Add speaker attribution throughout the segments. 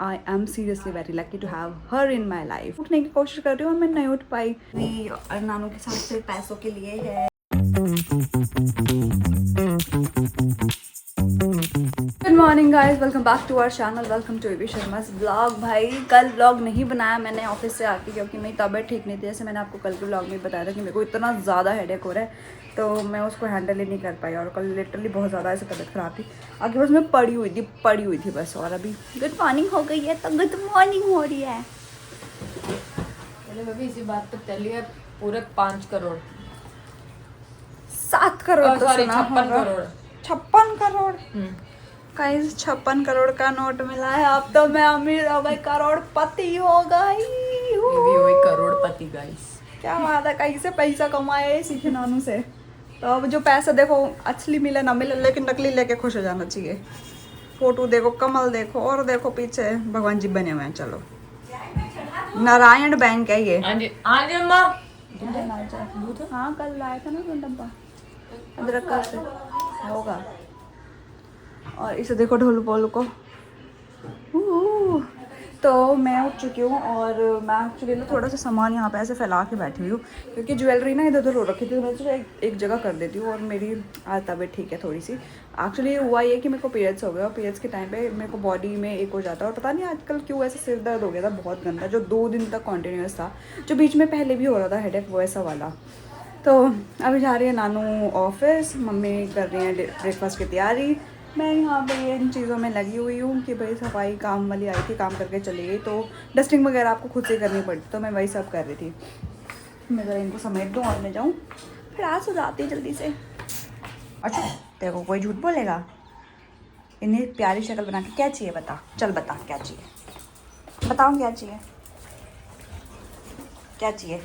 Speaker 1: I am seriously very lucky to have her in my life. उठने की कोशिश कर रही हूँ, मैं नहीं उठ पाई। और नानू के साथ सिर्फ पैसों के लिए है। Good morning guys, welcome back to our channel, welcome to AB Sharma's vlog. भाई कल व्लॉग नहीं बनाया मैंने ऑफिस से आके, क्योंकि मेरी तबीयत ठीक नहीं थी। जैसे मैंने आपको कल के व्लॉग में बताया था कि मेरे को इतना ज़्यादा हेडेक हो रहा है, तो मैं उसको हैंडल ही नहीं कर पाई। और कल लिटरली बहुत ज़्यादा ऐसे तबीयत ख़राब थी, आगे बस मैं पड़ी हुई थी बस। और अभी गुड मॉर्निंग हो गई है, तो गुड मॉर्निंग हो रही है।
Speaker 2: चलो इसी बात पर चलिए। पूरे 5 करोड़
Speaker 1: 7 करोड़ तो सुना
Speaker 2: 56
Speaker 1: होगा।
Speaker 2: करोड़
Speaker 1: 56 करोड़ गाइस, 56 करोड़ का नोट मिला है। अब तो मैं अमीर हो गई, करोड़पति हो गई।
Speaker 2: ये भी हुई करोड़पति गाइस।
Speaker 1: क्या बात है, कहीं से पैसा कमाए सीखे नानू से। तो अब जो पैसा देखो, असली मिले ना मिले, लेकिन नकली लेके खुश हो जाना चाहिए। फोटो देखो, कमल देखो, और देखो पीछे भगवान जी बने हुए हैं। चलो, नारायण बैंक है ये।
Speaker 2: हाँ जी अम्मा।
Speaker 1: हाँ कल लाया था ना तो डब्बा अदरक का से होगा। और इसे देखो ढोलू पोलू को। तो मैं उठ चुकी हूँ, और मैं एक्चुअली ना थोड़ा सा सामान यहाँ पे ऐसे फैला के बैठी हुई हूँ, क्योंकि ज्वेलरी ना इधर उधर हो रखी थी। तो मैं सोचा एक जगह कर देती हूँ। और मेरी आज तबीयत ठीक है थोड़ी सी। एक्चुअली हुआ ये कि मेरे को पीरियड्स हो गया, और पीरियड्स के टाइम पे मेरे को बॉडी में एक हो जाता है। और पता नहीं आजकल क्यों ऐसे सिर दर्द हो गया था बहुत गंदा, जो 2 दिन तक कॉन्टीन्यूस था, जो बीच में पहले भी हो रहा था हेडेक, वो ऐसा वाला। तो अभी जा रही है नानू ऑफिस, मम्मी कर रही है ब्रेकफास्ट की तैयारी। मैं यहाँ पे इन चीज़ों में लगी हुई हूँ कि भाई सफाई काम वाली आई थी, काम करके चली गई, तो डस्टिंग वगैरह आपको खुद से करनी पड़ती, तो मैं वही सब कर रही थी। मैं ज़रा इनको समेट दूँ और मैं जाऊँ, फिर आज हो जाती है जल्दी से। अच्छा देखो, कोई झूठ बोलेगा। इन्हें प्यारी शक्ल बना के क्या चाहिए बता, चल बता क्या चाहिए, बताओ क्या चाहिए, क्या चाहिए।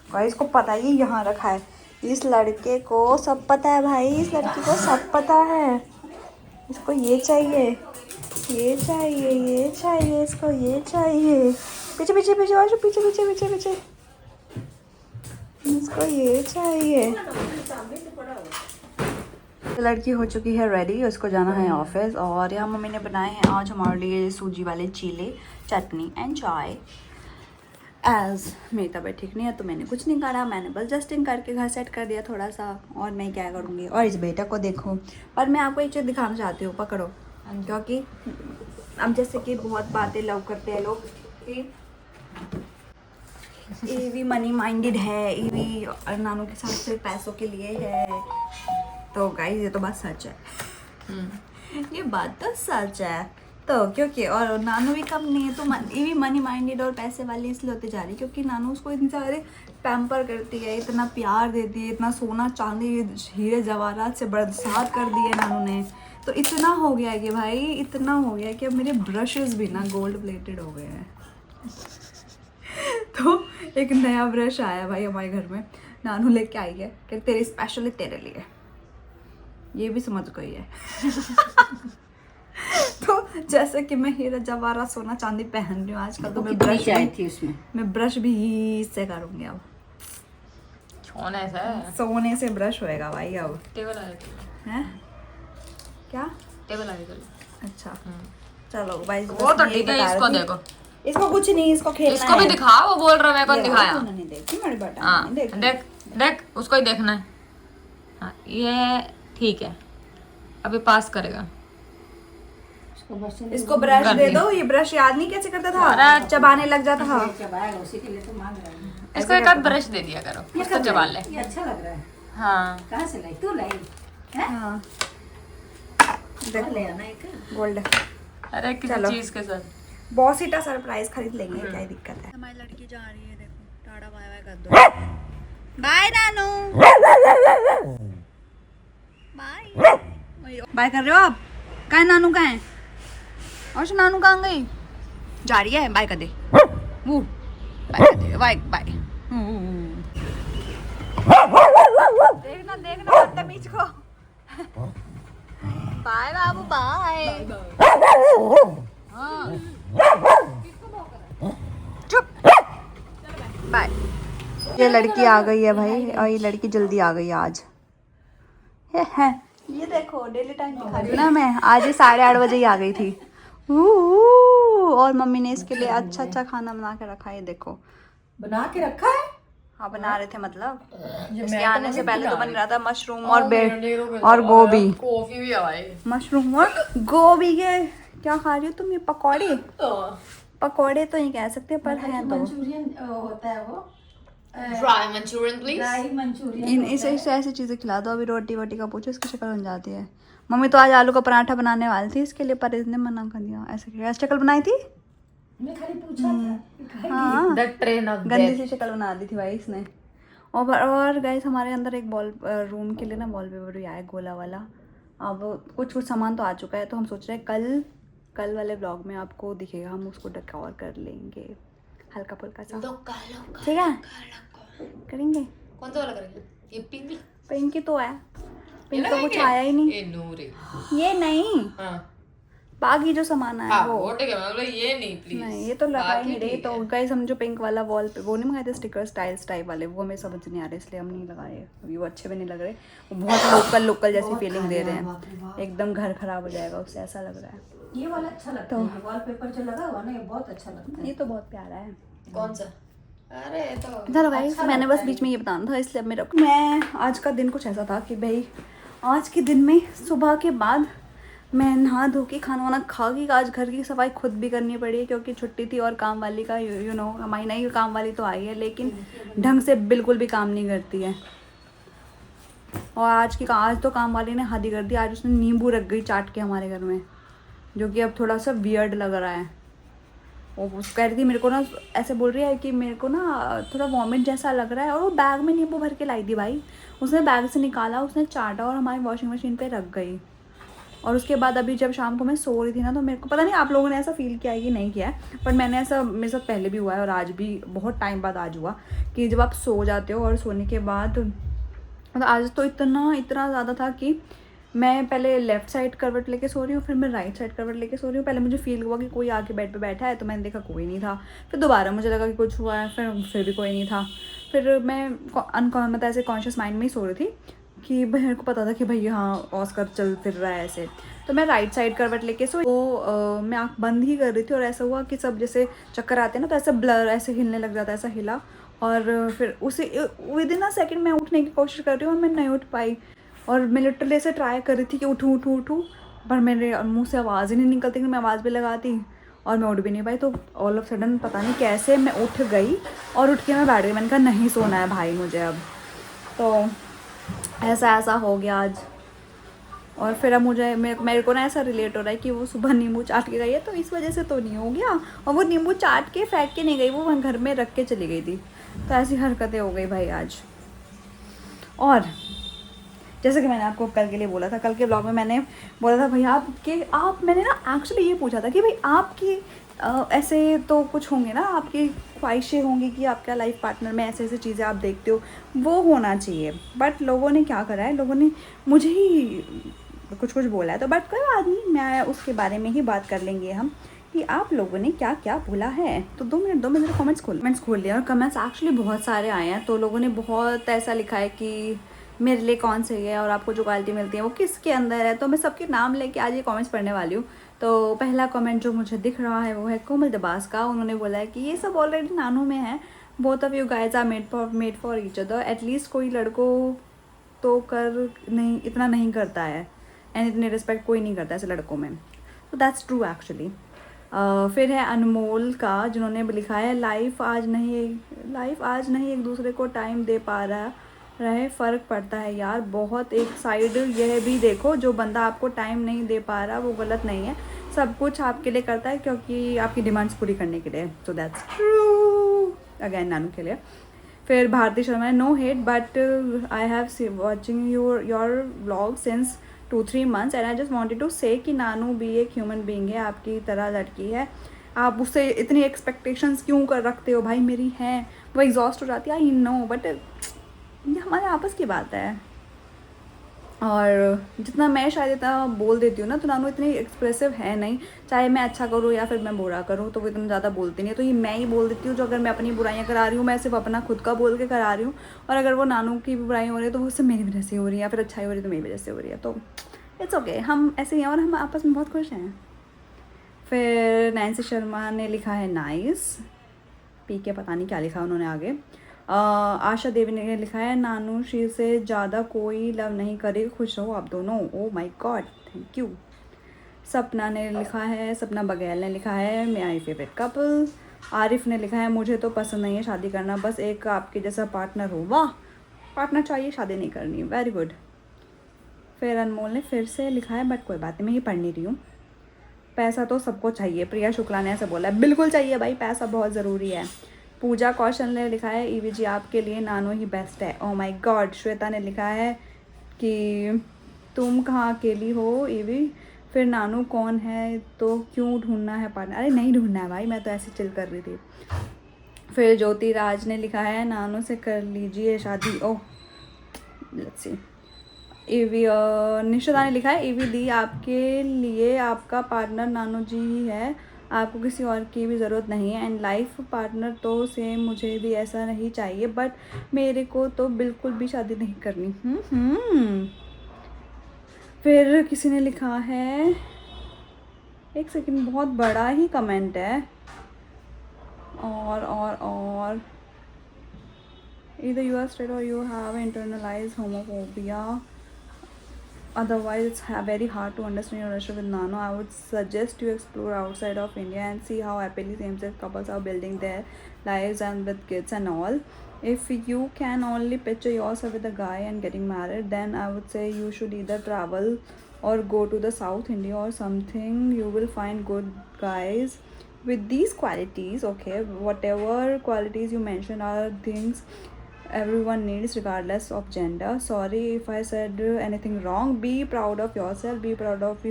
Speaker 1: भाई इसको पता ही यहाँ रखा है, इस लड़के को सब पता है भाई, इस लड़की को सब पता है। इसको ये चाहिए, ये चाहिए, ये चाहिए, इसको ये चाहिए। पीछे पीछे पीछे और पीछे पीछे पीछे पीछे, इसको ये चाहिए। लड़की हो चुकी है रेडी, उसको जाना है ऑफिस। और यहाँ मम्मी ने बनाए हैं आज हमारे लिए सूजी वाले चीले, चटनी एंड चाय। एज मेरी तबीयत ठीक नहीं है, तो मैंने कुछ नहीं करा, मैंने बस जस्टिंग करके घर सेट कर दिया थोड़ा सा। और मैं क्या करूँगी। और इस बेटा को देखो। और मैं आपको एक चीज़ दिखाना चाहती हूँ, पकड़ो, क्योंकि अब जैसे कि बहुत बातें लव करते हैं लोग कि ईवी मनी माइंडेड है, ईवी और नानू के साथ सिर्फ पैसों के लिए है। तो गाइस ये तो बात सच है। ये बात तो सच है। तो क्योंकि और नानू भी कम नहीं है, तो ईवी मनी माइंडेड और पैसे वाली इसलिए होते जा रही है क्योंकि नानू उसको इतने सारे पैम्पर करती है, इतना प्यार देती है, इतना सोना चांदी हीरे जवाहरात से बरसात कर दी है नानू ने। तो इतना हो गया है कि भाई, इतना हो गया है कि अब मेरे ब्रशेस भी ना गोल्ड प्लेटेड हो गए हैं। तो एक नया ब्रश आया भाई हमारे घर में, नानू लेके आई है कि तेरे स्पेशली तेरे लिए, ये भी समझ गई है। तो जैसे कि मैं हीरा जवाहरात सोना चांदी पहन रही हूँ आजकल, तो मैं ब्रश आई थी उसमें, मैं ब्रश भी इससे करूँगी अब। सोने से ब्रश होएगा भाई अब।
Speaker 2: टेबल
Speaker 1: हैं क्या
Speaker 2: टेबल आ गई।
Speaker 1: अच्छा चलो भाई,
Speaker 2: वो तो ठीक है। इसको देखो,
Speaker 1: इसको कुछ नहीं, इसको खेलना है।
Speaker 2: इसको भी दिखा, वो बोल रहा है, मैं कौन दिखाया।
Speaker 1: नहीं देखी मेरी बेटा।
Speaker 2: हाँ देख देख, उसको ही देखना है। हाँ ये ठीक है, अभी पास करेगा।
Speaker 1: इसको ब्रश दे दो, ये ब्रश याद नहीं कैसे करता था, चबाने लग जाता था।
Speaker 3: उसी के लिए तो मांग रहा है।
Speaker 2: इसको एक आध ब्रश दे दिया करो, इसको चबा ले।
Speaker 3: ये अच्छा लग रहा है।
Speaker 2: हाँ
Speaker 3: कहाँ से लाई? तू लाई?
Speaker 1: हाँ देख
Speaker 3: ले आना एक।
Speaker 1: गोल्ड।
Speaker 2: अरे किसी चीज के साथ
Speaker 1: बहुत सीटा सरप्राइज खरीद लेंगे, क्या ही दिक्कत है। हमारी लड़की जा रही है, देखो टाटा बाय बाय कर दो। बाय नानू, बाय बाय कर रहे हो आप? कहाँ है नानू, कहाँ है? और नानू कहाँ गई? जा रही है, बाय कर दे। वो बाय कर दे, बाय बाय। देखना देखना बदतमीज को। बाय बाबू बाय। चुप बाय। ये लड़की आ गई है भाई, और ये लड़की जल्दी आ गई आज। है ये देखो डेली टाइम दिखा रही हूँ ना मैं, आज ये 8:30 बजे ही आ गई थी। और मम्मी ने इसके लिए अच्छा अच्छा खाना बना के रखा है, देखो।
Speaker 3: बना के रखा है।
Speaker 1: हाँ बना रहे थे, मतलब
Speaker 2: ये
Speaker 1: इसके
Speaker 2: मैं
Speaker 1: आने
Speaker 2: तो
Speaker 1: से
Speaker 2: नहीं
Speaker 1: पहले तो
Speaker 2: बना
Speaker 1: बन
Speaker 2: रही।
Speaker 1: रहा था मशरूम
Speaker 2: ओ,
Speaker 1: और
Speaker 2: मेरे
Speaker 1: बेड
Speaker 2: लिए तो
Speaker 1: और गोभी।
Speaker 2: कॉफी भी आए।
Speaker 1: मशरूम और गोभी के क्या खा रही हो तुम, ये पकौड़े? पकौड़े तो नहीं कह सकते पर हैं तो।
Speaker 3: मंचूरियन होता है वो,
Speaker 2: dry Manchurian please.
Speaker 3: Dry Manchurian
Speaker 1: इन
Speaker 3: होता
Speaker 1: इसे ऐसी चीजें खिला दो, अभी रोटी वोटी का पूछो, इसकी शक्ल बन जाती है। मम्मी तो आज आलू का पराठा बनाने वाली थी इसके लिए, पर इसने मना कर दिया। ऐसे शक्ल बनाई थी।
Speaker 3: मैं खाली पूछा था।
Speaker 1: हाँ
Speaker 2: द ट्रेन ऑफ
Speaker 1: गंदी सी शक्ल बना दी थी भाई इसने। और गाइस हमारे अंदर एक बॉल रूम के लिए ना वॉलपेपर भी आया है गोला वाला। अब कुछ कुछ सामान तो आ चुका है, तो हम सोच रहे हैं कल वाले ब्लॉग में आपको दिखेगा, हम उसको डेकोर कर लेंगे हल्का फुल्का सा। ठीक है करेंगे।
Speaker 2: कौन सा वाला करेंगे? ये पिंक।
Speaker 1: पिंक ही तो है, पिंक तो कुछ आया ही नहीं।
Speaker 2: ये नूरे।
Speaker 1: ये नहीं,
Speaker 2: हाँ
Speaker 1: बाकी जो सामान आया
Speaker 2: हाँ
Speaker 1: वो।
Speaker 2: वो ठीक है, मैं बोला ये नहीं प्लीज।
Speaker 1: नहीं ये तो लगा ही
Speaker 2: बाकी
Speaker 1: नहीं रही।
Speaker 2: ठीक
Speaker 1: तो
Speaker 2: है।
Speaker 1: गाइस हम जो पिंक वाला वॉल पे वो नहीं मंगाए थे स्टिकर स्टाइल्स टाइप वाले, वो हमें समझ नहीं आ रहे, इसलिए हम नहीं लगाए अभी। वो अच्छे भी नहीं लग रहे, वो बहुत लोकल जैसी फीलिंग दे रहे हैं, एकदम घर खराब हो जाएगा उससे, ऐसा लग रहा है।
Speaker 3: ये वाला अच्छा लगता है, वॉलपेपर जो लगा हुआ ना ये बहुत अच्छा लगता है।
Speaker 1: ये तो बहुत प्यारा है।
Speaker 2: कौन सा? अरे ये तो
Speaker 1: चलो गाइस मैंने बस बीच में ये बताना था, इसलिए अब मैं आज का दिन कुछ ऐसा था कि भाई आज के दिन में सुबह के बाद मैं नहा धो के खाना वाना खा के आज घर की सफाई खुद भी करनी पड़ी है, क्योंकि छुट्टी थी और काम वाली का यू नो हमारी नई काम वाली तो आई है, लेकिन ढंग से बिल्कुल भी काम नहीं करती है। और आज तो काम वाली ने हद ही कर दी, आज उसने नींबू रख गई चाट के हमारे घर में, जो कि अब थोड़ा सा वियर्ड लग रहा है। वो कह रही थी मेरे को ना, ऐसे बोल रही है कि मेरे को ना थोड़ा वॉमिट जैसा लग रहा है, और वो बैग में नींबू भर के लाई थी भाई। उसने बैग से निकाला, उसने चाटा और हमारी वॉशिंग मशीन पे रख गई। और उसके बाद अभी जब शाम को मैं सो रही थी ना, तो मेरे को पता नहीं आप लोगों ने ऐसा फील किया है कि नहीं किया है, पर मैंने ऐसा, मेरे साथ पहले भी हुआ है और आज भी बहुत टाइम बाद आज हुआ कि जब आप सो जाते हो और सोने के बाद, मतलब आज तो इतना ज़्यादा था कि मैं पहले लेफ़्ट साइड करवट लेके सो रही हूँ, फिर मैं राइट साइड करवट लेके सो रही हूँ। पहले मुझे फील हुआ कि कोई आके बेड पे बैठा है, तो मैंने देखा कोई नहीं था। फिर दोबारा मुझे लगा कि कुछ हुआ है, फिर भी कोई नहीं था। फिर मैं मतलब ऐसे कॉन्शियस माइंड में ही सो रही थी कि मेरे को पता था कि भाई हाँ ऑस्कर चल फिर रहा है ऐसे। तो मैं राइट साइड करवट लेके सो, तो मैं आँख बंद ही कर रही थी और ऐसा हुआ कि सब जैसे चक्कर आते हैं ना, तो ऐसा ब्लर ऐसे हिलने लग जाता है, ऐसा हिला। और फिर उसी विद इन अ सेकेंड मैं उठने की कोशिश कर रही हूँ और मैं नहीं उठ पाई। और मैं लिटरली ऐसे ट्राई कर रही थी कि उठूँ, पर मेरे मुंह से आवाज़ ही नहीं निकलती, कि मैं आवाज़ भी लगाती और मैं उठ भी नहीं पाई। तो ऑल ऑफ सडन पता नहीं कैसे मैं उठ गई और उठ के मैं बैठ गई। मैंने कहा नहीं सोना है भाई मुझे अब। तो ऐसा हो गया आज। और फिर अब मेरे को ना ऐसा रिलेट हो रहा है कि वो सुबह नींबू चाट के गई है, तो इस वजह से तो नहीं हो गया। और वो नींबू चाट के फेंक के नहीं गई, वो घर में रख के चली गई थी। तो ऐसी हरकतें हो गई भाई आज। और जैसे कि मैंने आपको कल के लिए बोला था, कल के ब्लॉग में मैंने बोला था भैया मैंने ना एक्चुअली ये पूछा था कि भाई आपकी ऐसे तो कुछ होंगे ना, आपकी ख्वाहिशें होंगी कि आपका लाइफ पार्टनर में ऐसे चीज़ें आप देखते हो, वो होना चाहिए। बट लोगों ने क्या करा है, लोगों ने मुझे ही कुछ बोला है। तो बट कोई बात नहीं, मैं उसके बारे में ही बात कर लेंगे हम कि आप लोगों ने क्या क्या बोला है। तो 2 मिनट कमेंट्स खोल लिया, और कमेंट्स एक्चुअली बहुत सारे आए हैं। तो लोगों ने बहुत ऐसा लिखा है कि मेरे लिए कौन सही है और आपको जो क्वालिटी मिलती है वो किसके अंदर है। तो मैं सबके नाम लेके आज ये कमेंट्स पढ़ने वाली हूँ। तो पहला कमेंट जो मुझे दिख रहा है वो है कोमल दबास का। उन्होंने बोला है कि ये सब ऑलरेडी नानू में है, both of you guys are made for each other. At least कोई लड़कों तो इतना नहीं करता है, एंड इतनी रिस्पेक्ट कोई नहीं करता ऐसे लड़कों में। तो दैट्स ट्रू एक्चुअली। फिर है अनमोल का, जिन्होंने लिखा है लाइफ आज नहीं एक दूसरे को टाइम दे पा रहे फ़र्क पड़ता है यार बहुत। एक साइड यह भी देखो, जो बंदा आपको टाइम नहीं दे पा रहा वो गलत नहीं है, सब कुछ आपके लिए करता है क्योंकि आपकी डिमांड्स पूरी करने के लिए। So that's true again Nanu के लिए। फिर Bharti Sharma, no hate but I have watching your vlog since 2-3 months and I just wanted to say कि नानू भी एक ह्यूमन बीइंग है, आपकी तरह लड़की है, आप उससे इतनी एक्सपेक्टेशंस क्यों कर रखते हो भाई। मेरी हैं वो एग्जॉस्ट हो जाती है, आई नो, बट ये हमारे आपस की बात है। और जितना मैं शायद इतना बोल देती हूँ ना, तो नानू इतनी एक्सप्रेसिव है नहीं, चाहे मैं अच्छा करूँ या फिर मैं बुरा करूँ, तो वो इतना ज़्यादा बोलती नहीं है। तो ये मैं ही बोल देती हूँ, जो अगर मैं अपनी बुराइयाँ करा रही हूँ मैं सिर्फ अपना खुद का बोल के करा रही हूँ, और अगर वो नानू की भी बुराई हो रही है तो वो सिर्फ मेरी वजह से हो रही है, या फिर अच्छाई हो रही है तो मेरी वजह से हो रही है। तो इट्स ओके, हम ऐसे ही हैं और हम आपस में बहुत खुश हैं। फिर नैन्सी शर्मा ने लिखा है नाइस, पी के पता नहीं क्या लिखा उन्होंने आगे। आशा देवी ने लिखा है नानूशी से ज़्यादा कोई लव नहीं करेगा, खुश रहो आप दोनों। Oh my God, thank you. सपना ने लिखा है, सपना बघेल ने लिखा है माय फेवरेट कपल। आरिफ ने लिखा है मुझे तो पसंद नहीं है शादी करना, बस एक आपके जैसा पार्टनर हो। वाह, पार्टनर चाहिए, शादी नहीं करनी, वेरी गुड। फिर अनमोल ने फिर से लिखा है बट कोई बात नहीं, मैं ये पढ़ नहीं रही हूँ। पैसा तो सबको चाहिए, प्रिया शुक्ला ने ऐसा बोला है, बिल्कुल चाहिए भाई, पैसा बहुत ज़रूरी है। पूजा कौशल ने लिखा है ईवी जी आपके लिए नानो ही बेस्ट है। Oh my God. श्वेता ने लिखा है कि तुम कहाँ अकेली हो ईवी, फिर नानू कौन है तो क्यों ढूंढना है पार्टनर। अरे नहीं ढूंढना है भाई, मैं तो ऐसे चिल कर रही थी। फिर ज्योति राज ने लिखा है नानू से कर लीजिए शादी। ओह लेट्स सी। ईवी निशिता ने लिखा है ईवी दी आपके लिए आपका पार्टनर नानू जी ही है, आपको किसी और की भी ज़रूरत नहीं है। एंड लाइफ पार्टनर तो सेम मुझे भी ऐसा नहीं चाहिए, बट मेरे को तो बिल्कुल भी शादी नहीं करनी। फिर किसी ने लिखा है, एक सेकंड, बहुत बड़ा ही कमेंट है। और either you are straight or you have internalized homophobia, otherwise it's very hard to understand your relationship with Nano. I would suggest you explore outside of India and see how happily same-sex couples are building their lives and with kids and all. If you can only picture yourself with a guy and getting married, then I would say you should either travel or go to the South India or something. You will find good guys with these qualities. Okay, whatever qualities you mentioned are things everyone needs regardless of gender. Sorry if I said anything wrong. Be proud of yourself, be proud of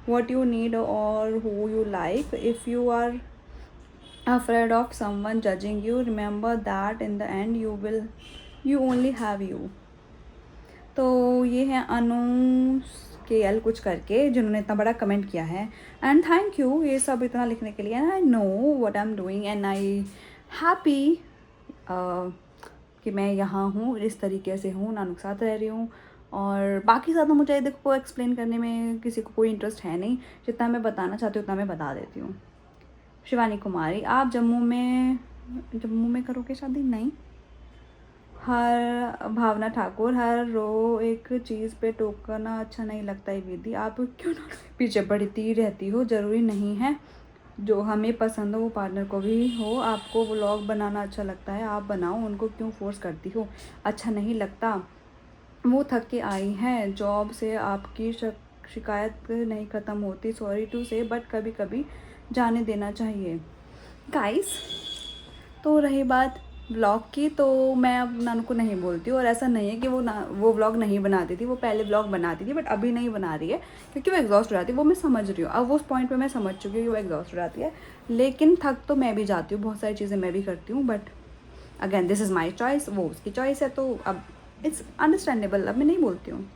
Speaker 1: what you need or who you like. If you are afraid of someone judging you, remember that in the end you only have you. तो ये है अनु के L कुछ करके, जिन्होंने इतना बड़ा comment किया है। एंड थैंक यू ये सब इतना लिखने के लिए। And I know what I am doing and I happy कि मैं यहाँ हूँ, इस तरीके से हूँ, नानू के साथ रह रही हूँ। और बाकी ज़्यादा मुझे देखो एक्सप्लेन करने में किसी को कोई इंटरेस्ट है नहीं, जितना मैं बताना चाहती हूँ उतना मैं बता देती हूँ। शिवानी कुमारी, आप जम्मू में करोगे शादी? नहीं। हर भावना ठाकुर, हर रो एक चीज़ पे टोकना अच्छा नहीं लगता है विधि, आप क्यों ना पीछे पड़ती रहती हो, ज़रूरी नहीं है जो हमें पसंद हो वो पार्टनर को भी हो। आपको व्लॉग बनाना अच्छा लगता है, आप बनाओ, उनको क्यों फोर्स करती हो? अच्छा नहीं लगता, वो थक के आई हैं जॉब से, आपकी शिकायत नहीं ख़त्म होती। सॉरी टू से बट कभी कभी जाने देना चाहिए। गाइस, तो रही बात व्लॉग की, तो मैं अब नानू को नहीं बोलती हूँ। और ऐसा नहीं है कि वो व्लॉग नहीं बनाती थी, वो पहले व्लॉग बनाती थी बट अभी नहीं बना रही है क्योंकि वो एग्जॉस्ट हो जाती है। वो मैं समझ रही हूँ, अब वो उस पॉइंट पे मैं समझ चुकी हूँ कि वो एग्जॉस्ट हो जाती है। लेकिन थक तो मैं भी जाती हूँ, बहुत सारी चीज़ें मैं भी करती हूँ, but again this is my choice, वो उसकी चॉइस है, तो अब इट्स अंडरस्टैंडेबल, अब मैं नहीं बोलती हूँ।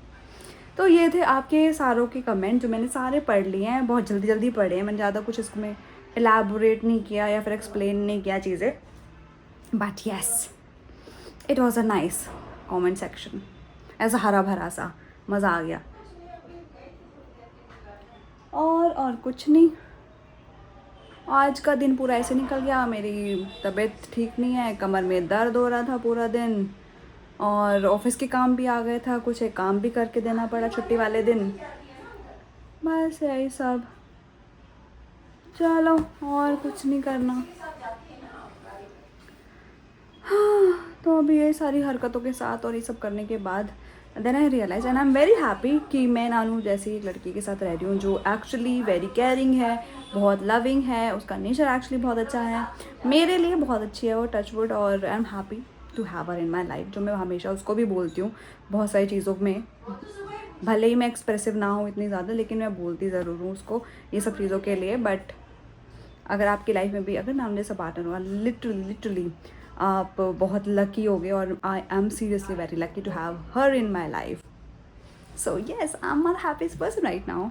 Speaker 1: तो ये थे आपके सारों के कमेंट जो मैंने सारे पढ़ लिए हैं, बहुत जल्दी जल्दी पढ़े हैं, मैंने ज़्यादा कुछ इसमें एलैबोरेट नहीं किया या फिर एक्सप्लेन नहीं किया चीज़ें। But yes, it was a nice comment section, ऐसा हरा भरा सा, मज़ा आ गया। और कुछ नहीं, आज का दिन पूरा ऐसे निकल गया। मेरी तबीयत ठीक नहीं है, कमर में दर्द हो रहा था पूरा दिन, और ऑफिस के काम भी आ गए था, कुछ एक काम भी करके देना पड़ा छुट्टी वाले दिन, बस यही सब। चलो, और कुछ नहीं करना। हाँ, तो अभी ये सारी हरकतों के साथ और ये सब करने के बाद then I realise and I am very happy कि मैं नानू जैसी एक लड़की के साथ रह रही हूँ जो एक्चुअली वेरी केयरिंग है, बहुत लविंग है, उसका नेचर एक्चुअली बहुत अच्छा है, मेरे लिए बहुत अच्छी है वो, टच वुड। और I am happy to have her in my life, जो मैं हमेशा उसको भी बोलती हूँ बहुत सारी चीज़ों में। भले ही मैं एक्सप्रेसिव ना हूँ इतनी ज़्यादा, लेकिन मैं बोलती ज़रूर हूँ उसको ये सब चीज़ों के लिए। बट अगर आपकी लाइफ में भी अगर नानू जैसा पार्टनर हुआ, लिटरली आप बहुत लकी होगे, और I am seriously very lucky to have her in my life. So yes, I am a happiest person right now.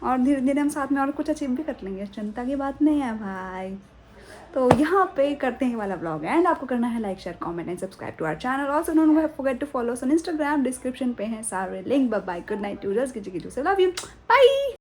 Speaker 1: और धीरे धीरे हम साथ में और कुछ अचीव भी कर लेंगे, चिंता की बात नहीं है भाई। तो यहाँ पे करते हैं वाला ब्लॉग एंड आपको करना है like, share, comment and subscribe to our channel. Also don't forget to follow us on Instagram, description पे है सारे link. Bye bye, good night, to just कीजिए, से लव यू, बाय।